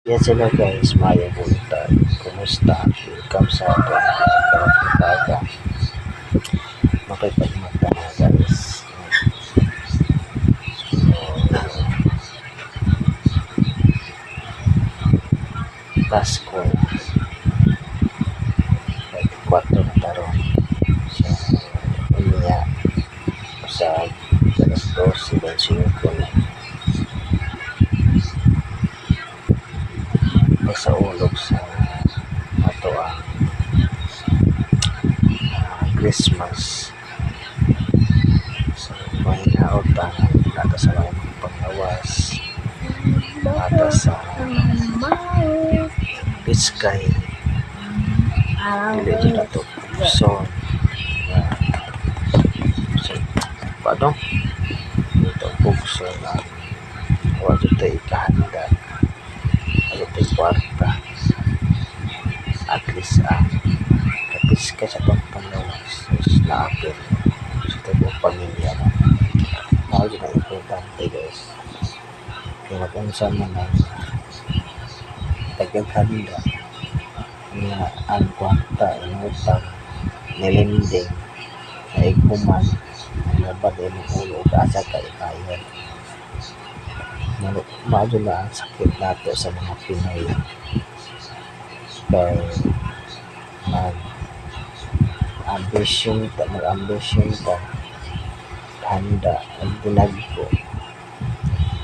Yan sila guys, mayong buntag. Kumusta? Welcome sa ating pinagkaroon ng makipagmata na guys. So, Pasko. 24 na taron. So, unya sa alas 12 dan 5 na. Sa ulog sa ato ang Christmas. So, may naotan nata sa mga panglawas, nata sa Biskay, dili dyan na ito so paano ito bukso na wala tayo ikahanda, wala tayo kwarta, at least kapiska sa panglawas na apir sa ito pamilya na mahal na importante guys. Kaya kung man ang tagaghanda nga ang kwarta inutang nilinding na iguman ang labad ay ulo asa ka ikayan maado na ang sakit nato sa mga Pinoy kaya mag-ambisyon ta handa ang binagko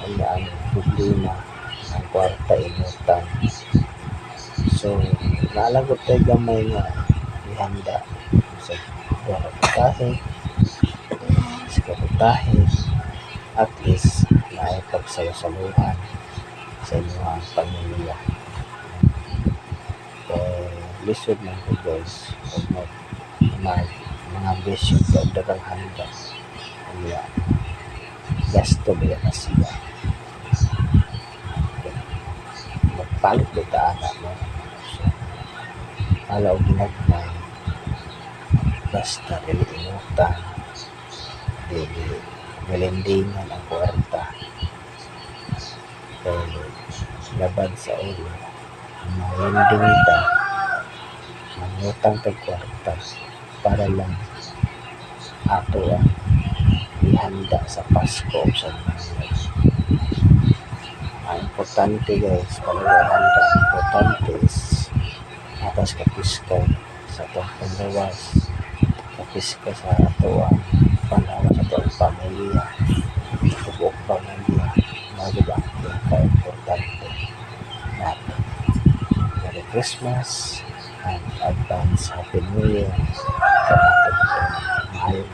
ang problema ang kwarta inutang. So naalagot tayo gamay nga ihanda sa kaputahe at least naipagsalusaluhan sa inyong pamilya. Lisod man ko guys pag mga ambisyon ka dagang handa kaya gasto ba na siya magpalit ba ta anak mo. Alaw ginagmay basta dili inutang dili nilindingan ang kwarta kaya labad sa ulo malinding ta mangutang tag kwarta para lang ato ang ihanda sa Pasko sa mga ang importante guys palawahanda importante is atas kapiska sa itong panglawas, kapiska sa ito ang panglawas sa itong pamilya, buong pamilya, magiging pinaka-importante natin. Merry Christmas and advance Happy New Year sa ating mahayong